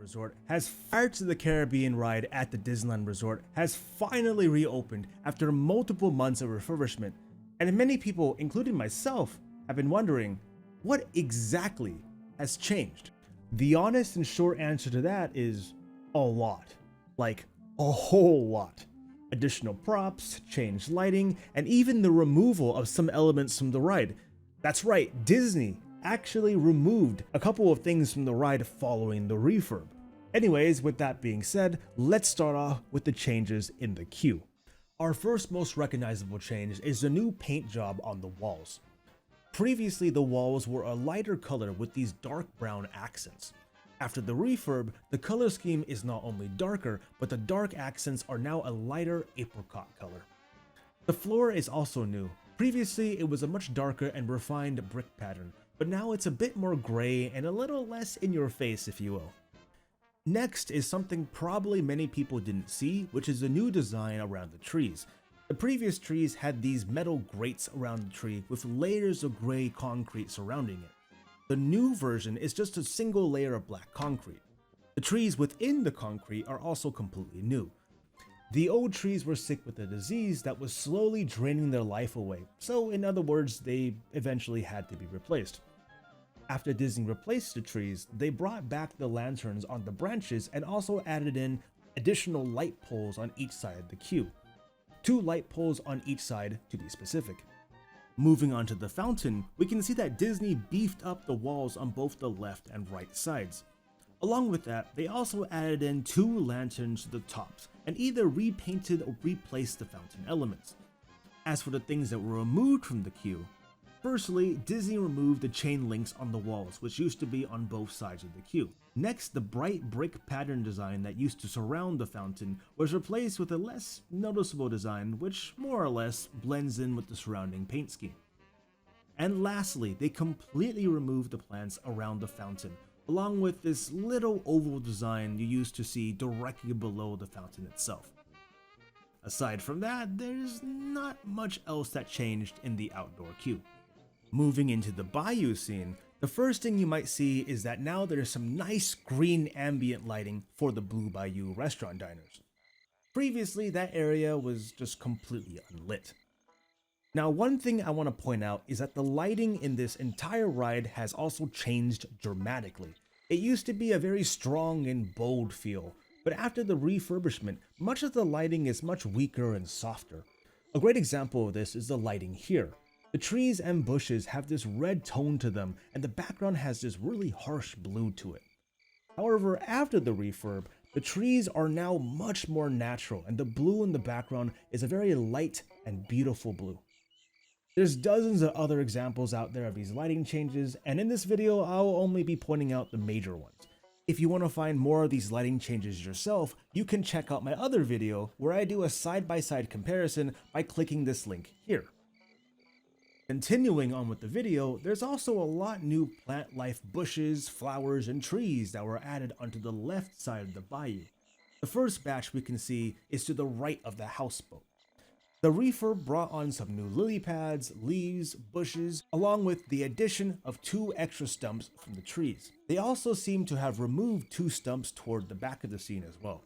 Resort has Pirates of the Caribbean ride at the Disneyland Resort has finally reopened after multiple months of refurbishment, and many people, including myself, have been wondering, what exactly has changed? The honest and short answer to that is a lot. Like, a whole lot. Additional props, changed lighting, and even the removal of some elements from the ride. That's right, Disney actually removed a couple of things from the ride following the refurb. Anyways, with that being said, let's start off with the changes in the queue. Our first most recognizable change is the new paint job on the walls. Previously, the walls were a lighter color with these dark brown accents. After the refurb, the color scheme is not only darker, but the dark accents are now a lighter apricot color. The floor is also new. Previously, it was a much darker and refined brick pattern, but now it's a bit more gray and a little less in your face, if you will. Next is something probably many people didn't see, which is a new design around the trees. The previous trees had these metal grates around the tree with layers of gray concrete surrounding it. The new version is just a single layer of black concrete. The trees within the concrete are also completely new. The old trees were sick with a disease that was slowly draining their life away, so in other words, they eventually had to be replaced. After Disney replaced the trees, they brought back the lanterns on the branches and also added in additional light poles on each side of the queue. 2 light poles on each side to be specific. Moving on to the fountain, we can see that Disney beefed up the walls on both the left and right sides. Along with that, they also added in 2 lanterns to the tops and either repainted or replaced the fountain elements. As for the things that were removed from the queue, firstly, Disney removed the chain links on the walls, which used to be on both sides of the queue. Next, the bright brick pattern design that used to surround the fountain was replaced with a less noticeable design, which more or less blends in with the surrounding paint scheme. And lastly, they completely removed the plants around the fountain, along with this little oval design you used to see directly below the fountain itself. Aside from that, there's not much else that changed in the outdoor queue. Moving into the Bayou scene, the first thing you might see is that now there's some nice green ambient lighting for the Blue Bayou restaurant diners. Previously, that area was just completely unlit. Now, one thing I want to point out is that the lighting in this entire ride has also changed dramatically. It used to be a very strong and bold feel, but after the refurbishment, much of the lighting is much weaker and softer. A great example of this is the lighting here. The trees and bushes have this red tone to them, and the background has this really harsh blue to it. However, after the refurb, the trees are now much more natural, and the blue in the background is a very light and beautiful blue. There's dozens of other examples out there of these lighting changes, and in this video, I'll only be pointing out the major ones. If you want to find more of these lighting changes yourself, you can check out my other video where I do a side-by-side comparison by clicking this link here. Continuing on with the video, there's also a lot new plant life bushes, flowers, and trees that were added onto the left side of the bayou. The first batch we can see is to the right of the houseboat. The refurb brought on some new lily pads, leaves, bushes, along with the addition of 2 extra stumps from the trees. They also seem to have removed 2 stumps toward the back of the scene as well.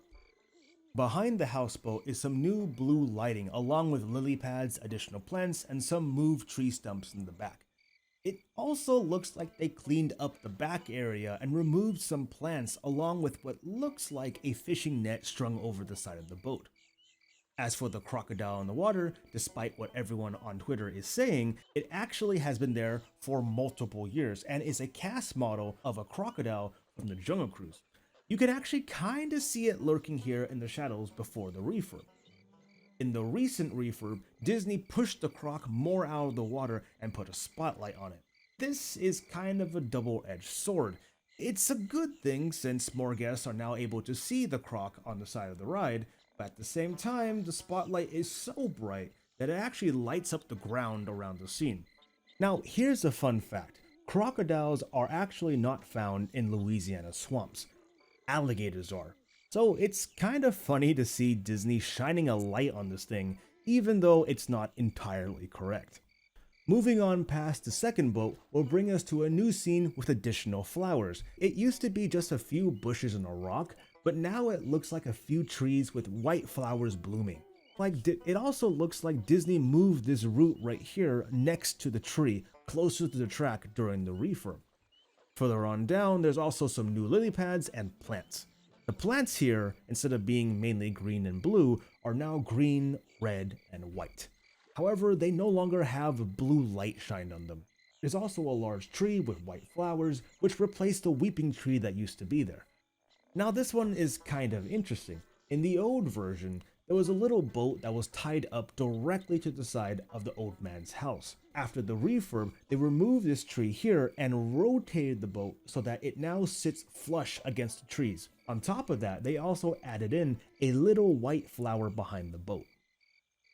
Behind the houseboat is some new blue lighting along with lily pads, additional plants, and some moved tree stumps in the back. It also looks like they cleaned up the back area and removed some plants along with what looks like a fishing net strung over the side of the boat. As for the crocodile in the water, despite what everyone on Twitter is saying, it actually has been there for multiple years and is a cast model of a crocodile from the Jungle Cruise. You can actually kinda see it lurking here in the shadows before the refurb. In the recent refurb, Disney pushed the croc more out of the water and put a spotlight on it. This is kind of a double-edged sword. It's a good thing since more guests are now able to see the croc on the side of the ride, but at the same time, the spotlight is so bright that it actually lights up the ground around the scene. Now, here's a fun fact. Crocodiles are actually not found in Louisiana swamps. Alligators are. So it's kind of funny to see Disney shining a light on this thing, even though it's not entirely correct. Moving on past the second boat will bring us to a new scene with additional flowers. It used to be just a few bushes and a rock, but now it looks like a few trees with white flowers blooming. It also looks like Disney moved this route right here next to the tree, closer to the track during the refurb. Further on down, there's also some new lily pads and plants. The plants here, instead of being mainly green and blue, are now green, red, and white. However, they no longer have blue light shined on them. There's also a large tree with white flowers, which replaced the weeping tree that used to be there. Now this one is kind of interesting. In the old version, there was a little boat that was tied up directly to the side of the old man's house. After the refurb, they removed this tree here and rotated the boat so that it now sits flush against the trees. On top of that, they also added in a little white flower behind the boat.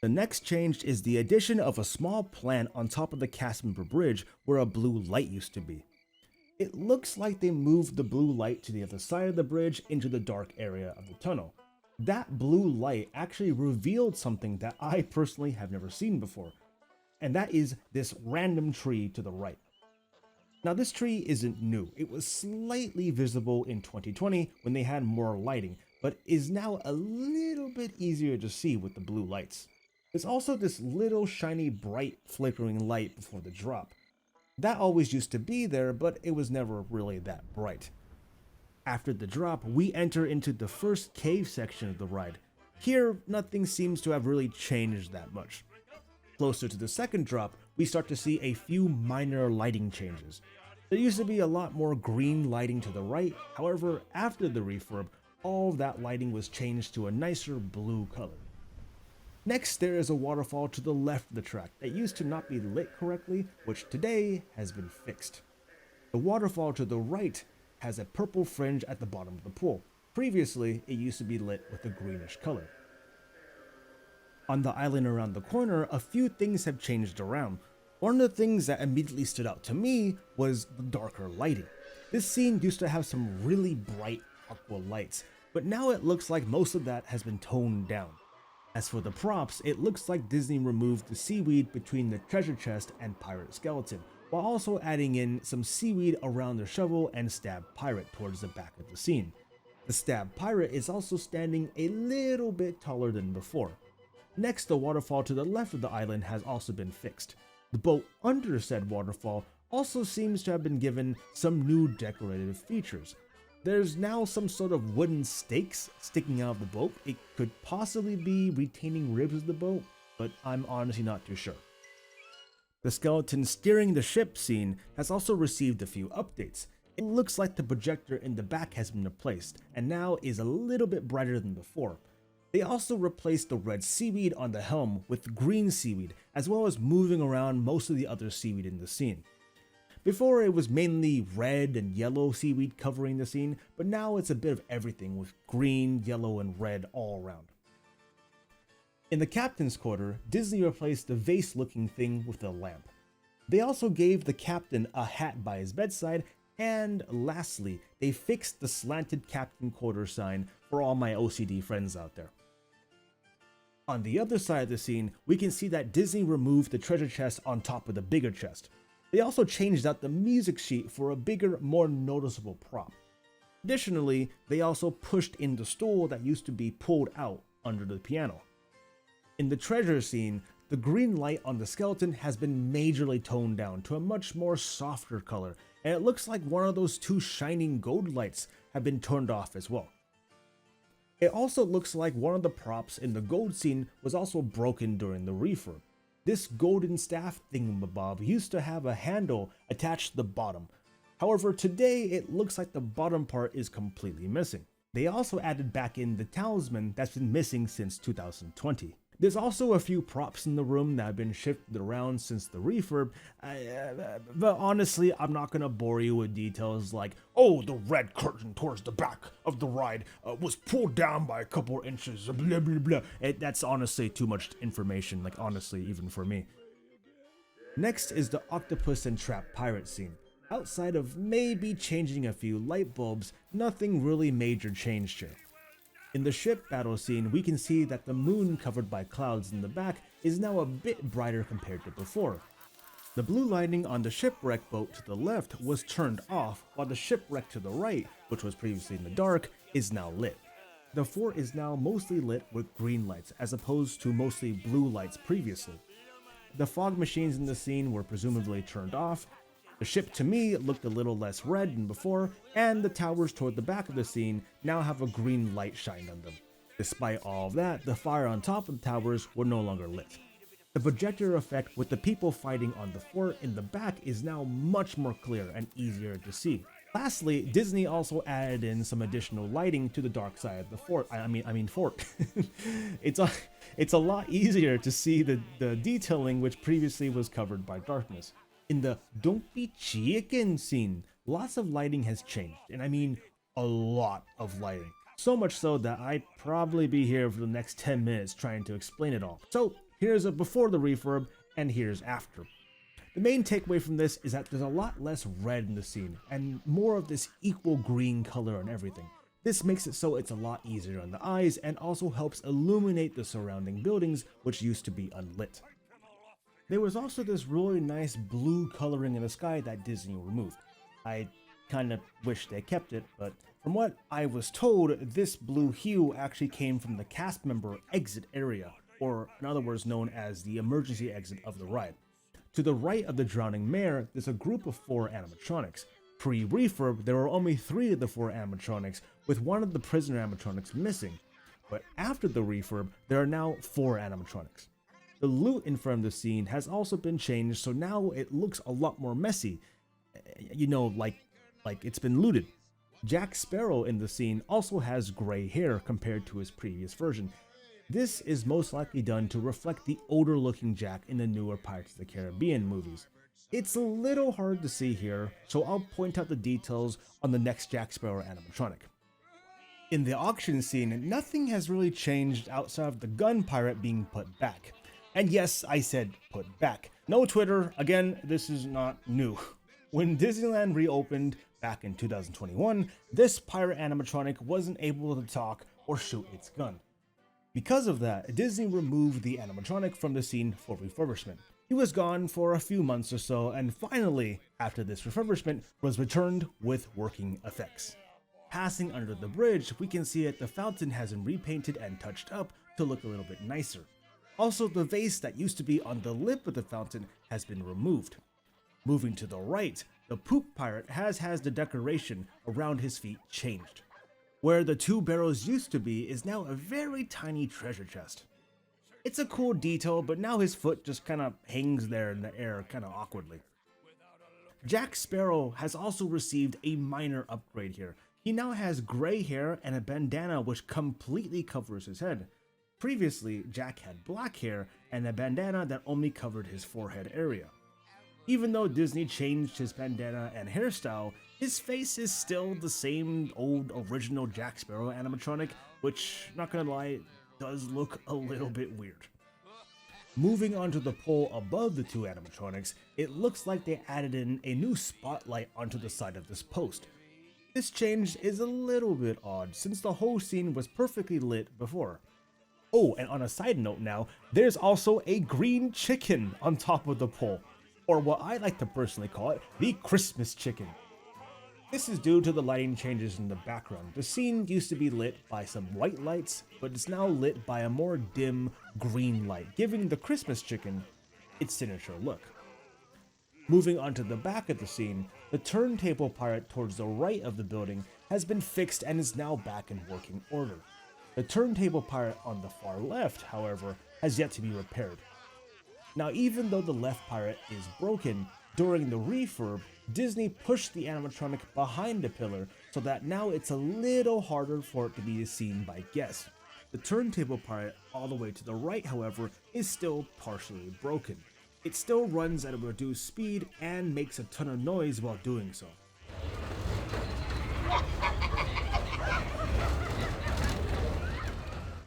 The next change is the addition of a small plant on top of the cast member bridge where a blue light used to be. It looks like they moved the blue light to the other side of the bridge into the dark area of the tunnel. That blue light actually revealed something that I personally have never seen before, and that is this random tree to the right. Now this tree isn't new. It was slightly visible in 2020 when they had more lighting, but is now a little bit easier to see with the blue lights. There's also this little shiny bright flickering light before the drop. That always used to be there, but it was never really that bright. After the drop, we enter into the first cave section of the ride. Here, nothing seems to have really changed that much. Closer to the second drop, we start to see a few minor lighting changes. There used to be a lot more green lighting to the right, however, after the refurb, all of that lighting was changed to a nicer blue color. Next, there is a waterfall to the left of the track that used to not be lit correctly, which today has been fixed. The waterfall to the right has a purple fringe at the bottom of the pool. Previously, it used to be lit with a greenish color. On the island around the corner, a few things have changed around. One of the things that immediately stood out to me was the darker lighting. This scene used to have some really bright aqua lights, but now it looks like most of that has been toned down. As for the props, it looks like Disney removed the seaweed between the treasure chest and pirate skeleton, while also adding in some seaweed around the shovel and stab pirate towards the back of the scene. The stab pirate is also standing a little bit taller than before. Next, the waterfall to the left of the island has also been fixed. The boat under said waterfall also seems to have been given some new decorative features. There's now some sort of wooden stakes sticking out of the boat. It could possibly be retaining ribs of the boat, but I'm honestly not too sure. The skeleton steering the ship scene has also received a few updates. It looks like the projector in the back has been replaced, and now is a little bit brighter than before. They also replaced the red seaweed on the helm with green seaweed, as well as moving around most of the other seaweed in the scene. Before, it was mainly red and yellow seaweed covering the scene, but now it's a bit of everything with green, yellow, and red all around. In the captain's quarter, Disney replaced the vase-looking thing with a lamp. They also gave the captain a hat by his bedside, and lastly, they fixed the slanted captain quarter sign for all my OCD friends out there. On the other side of the scene, we can see that Disney removed the treasure chest on top of the bigger chest. They also changed out the music sheet for a bigger, more noticeable prop. Additionally, they also pushed in the stool that used to be pulled out under the piano. In the treasure scene, the green light on the skeleton has been majorly toned down to a much more softer color, and it looks like one of those two shining gold lights have been turned off as well. It also looks like one of the props in the gold scene was also broken during the refurb. This golden staff thingamabob used to have a handle attached to the bottom. However, today it looks like the bottom part is completely missing. They also added back in the talisman that's been missing since 2020. There's also a few props in the room that have been shifted around since the refurb, but honestly, I'm not gonna bore you with details like, oh, the red curtain towards the back of the ride was pulled down by a couple inches, blah blah blah. That's honestly too much information, like honestly, even for me. Next is the octopus and trap pirate scene. Outside of maybe changing a few light bulbs, nothing really major changed here. In the ship battle scene, we can see that the moon covered by clouds in the back is now a bit brighter compared to before. The blue lighting on the shipwreck boat to the left was turned off, while the shipwreck to the right, which was previously in the dark, is now lit. The fort is now mostly lit with green lights as opposed to mostly blue lights previously. The fog machines in the scene were presumably turned off. The ship to me looked a little less red than before, and the towers toward the back of the scene now have a green light shined on them. Despite all of that, the fire on top of the towers were no longer lit. The projector effect with the people fighting on the fort in the back is now much more clear and easier to see. Lastly, Disney also added in some additional lighting to the dark side of the fort. Fort. It's a lot easier to see the detailing which previously was covered by darkness. In the "Don't be chicken" scene, lots of lighting has changed, and I mean a lot of lighting. So much so that I'd probably be here for the next 10 minutes trying to explain it all. So here's a before the refurb, and here's after. The main takeaway from this is that there's a lot less red in the scene, and more of this equal green color on everything. This makes it so it's a lot easier on the eyes, and also helps illuminate the surrounding buildings, which used to be unlit. There was also this really nice blue coloring in the sky that Disney removed. I kinda wish they kept it, but from what I was told, this blue hue actually came from the cast member exit area, or in other words known as the emergency exit of the ride. To the right of the drowning mare, there's a group of 4 animatronics. Pre-refurb, there were only 3 of the 4 animatronics, with one of the prisoner animatronics missing. But after the refurb, there are now 4 animatronics. The loot in front of the scene has also been changed, so now it looks a lot more messy. You know, like it's been looted. Jack Sparrow in the scene also has gray hair compared to his previous version. This is most likely done to reflect the older looking Jack in the newer Pirates of the Caribbean movies. It's a little hard to see here, so I'll point out the details on the next Jack Sparrow animatronic. In the auction scene, nothing has really changed outside of the gun pirate being put back. And yes, I said put back. No Twitter, again, this is not new. When Disneyland reopened back in 2021, this pirate animatronic wasn't able to talk or shoot its gun. Because of that, Disney removed the animatronic from the scene for refurbishment. He was gone for a few months or so, and finally, after this refurbishment, was returned with working effects. Passing under the bridge, we can see that the fountain has been repainted and touched up to look a little bit nicer. Also, the vase that used to be on the lip of the fountain has been removed. Moving to the right, the poop pirate has the decoration around his feet changed. Where the 2 barrels used to be is now a very tiny treasure chest. It's a cool detail, but now his foot just kinda hangs there in the air kinda awkwardly. Jack Sparrow has also received a minor upgrade here. He now has gray hair and a bandana which completely covers his head. Previously, Jack had black hair and a bandana that only covered his forehead area. Even though Disney changed his bandana and hairstyle, his face is still the same old original Jack Sparrow animatronic, which, not gonna lie, does look a little bit weird. Moving onto the pole above the 2 animatronics, it looks like they added in a new spotlight onto the side of this post. This change is a little bit odd, since the whole scene was perfectly lit before. Oh, and on a side note now, there's also a green chicken on top of the pole, or what I like to personally call it, the Christmas chicken. This is due to the lighting changes in the background. The scene used to be lit by some white lights, but it's now lit by a more dim green light, giving the Christmas chicken its signature look. Moving onto the back of the scene, the turntable pirate towards the right of the building has been fixed and is now back in working order. The turntable pirate on the far left, however, has yet to be repaired. Now, even though the left pirate is broken, during the refurb, Disney pushed the animatronic behind the pillar so that now it's a little harder for it to be seen by guests. The turntable pirate all the way to the right, however, is still partially broken. It still runs at a reduced speed and makes a ton of noise while doing so.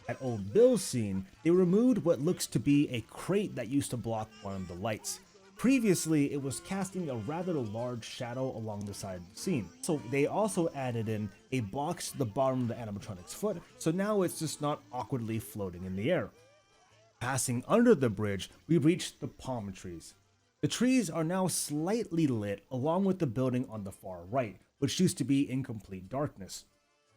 At Old Bill's scene, they removed what looks to be a crate that used to block one of the lights. Previously, it was casting a rather large shadow along the side of the scene. So they also added in a box to the bottom of the animatronic's foot, so now it's just not awkwardly floating in the air. Passing under the bridge, we reach the palm trees. The trees are now slightly lit along with the building on the far right, which used to be in complete darkness.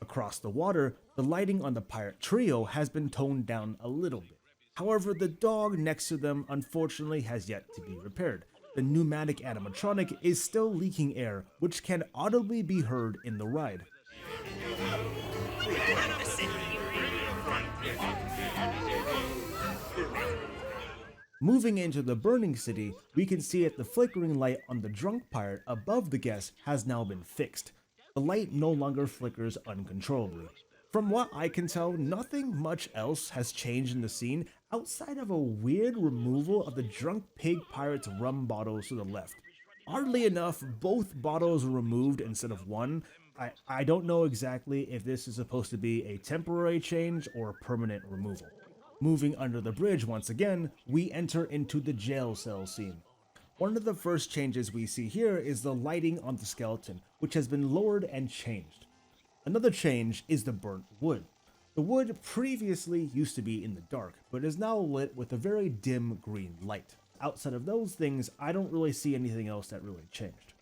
Across the water, the lighting on the pirate trio has been toned down a little bit. However, the dog next to them unfortunately has yet to be repaired. The pneumatic animatronic is still leaking air, which can audibly be heard in the ride. Moving into the burning city, we can see that the flickering light on the drunk pirate above the guest has now been fixed. The light no longer flickers uncontrollably. From what I can tell, nothing much else has changed in the scene outside of a weird removal of the drunk pig pirate's rum bottles to the left. Oddly enough, both bottles were removed instead of one. I don't know exactly if this is supposed to be a temporary change or a permanent removal. Moving under the bridge once again, we enter into the jail cell scene. One of the first changes we see here is the lighting on the skeleton, which has been lowered and changed. Another change is the burnt wood. The wood previously used to be in the dark, but is now lit with a very dim green light. Outside of those things, I don't really see anything else that really changed.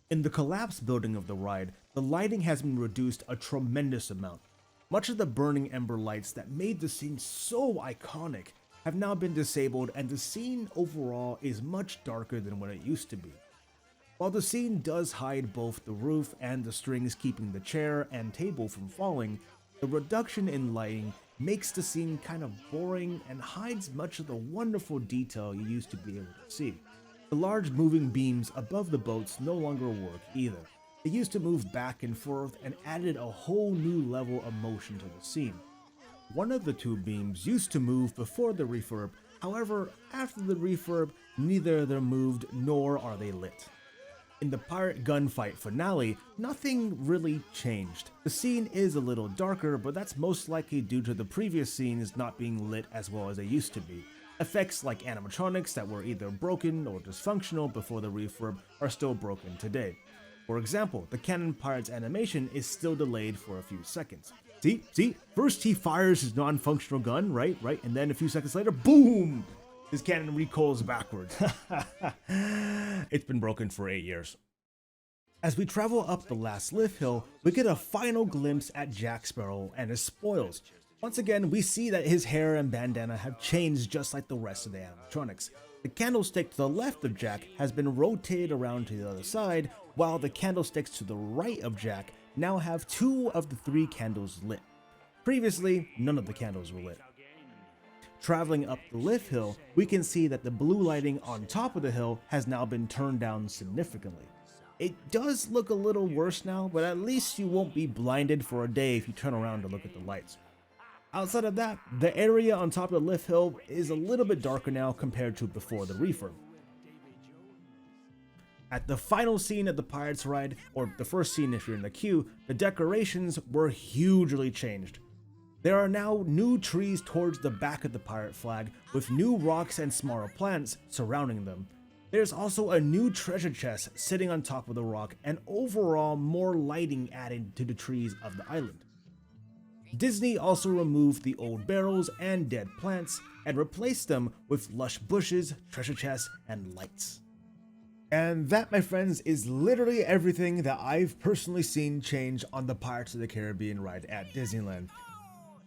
In the collapsed building of the ride, the lighting has been reduced a tremendous amount. Much of the burning ember lights that made the scene so iconic have now been disabled, and the scene overall is much darker than what it used to be. While the scene does hide both the roof and the strings keeping the chair and table from falling, the reduction in lighting makes the scene kind of boring and hides much of the wonderful detail you used to be able to see. The large moving beams above the boats no longer work either. They used to move back and forth and added a whole new level of motion to the scene. One of the two beams used to move before the refurb, however, after the refurb, neither of them moved nor are they lit. In the pirate gunfight finale, nothing really changed. The scene is a little darker, but that's most likely due to the previous scenes not being lit as well as they used to be. Effects like animatronics that were either broken or dysfunctional before the refurb are still broken today. For example, the cannon pirate's animation is still delayed for a few seconds. See? First he fires his non-functional gun, right? And then a few seconds later, boom! His cannon recoils backwards. It's been broken for 8 years. As we travel up the last lift hill, we get a final glimpse at Jack Sparrow and his spoils. Once again, we see that his hair and bandana have changed just like the rest of the animatronics. The candlestick to the left of Jack has been rotated around to the other side, while the candlesticks to the right of Jack now have 2 of the 3 candles lit. Previously, none of the candles were lit. Traveling up the lift hill, we can see that the blue lighting on top of the hill has now been turned down significantly. It does look a little worse now, but at least you won't be blinded for a day if you turn around to look at the lights. Outside of that, the area on top of the lift hill is a little bit darker now compared to before the refurb. At the final scene of the Pirates ride, or the first scene if you're in the queue, the decorations were hugely changed. There are now new trees towards the back of the pirate flag with new rocks and smaller plants surrounding them. There's also a new treasure chest sitting on top of the rock, and overall more lighting added to the trees of the island. Disney also removed the old barrels and dead plants and replaced them with lush bushes, treasure chests, and lights. And that, my friends, is literally everything that I've personally seen change on the Pirates of the Caribbean ride at Disneyland.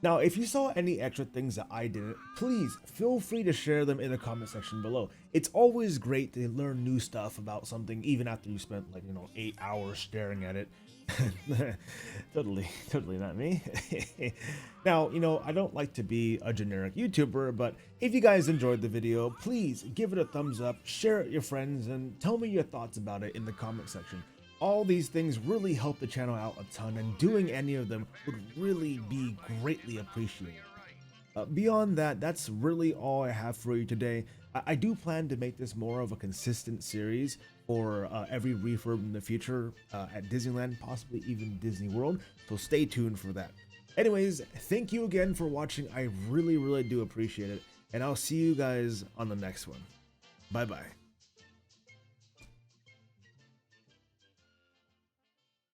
Now, if you saw any extra things that I didn't, please feel free to share them in the comment section below. It's always great to learn new stuff about something even after you spent 8 hours staring at it. Totally not me. Now, I don't like to be a generic YouTuber, but if you guys enjoyed the video, please give it a thumbs up, share it with your friends, and tell me your thoughts about it in the comment section. All these things really help the channel out a ton, and doing any of them would really be greatly appreciated. Beyond that, that's really all I have for you today. I do plan to make this more of a consistent series for every refurb in the future at Disneyland, possibly even Disney World, so stay tuned for that. Anyways, thank you again for watching. I really do appreciate it, and I'll see you guys on the next one. Bye bye.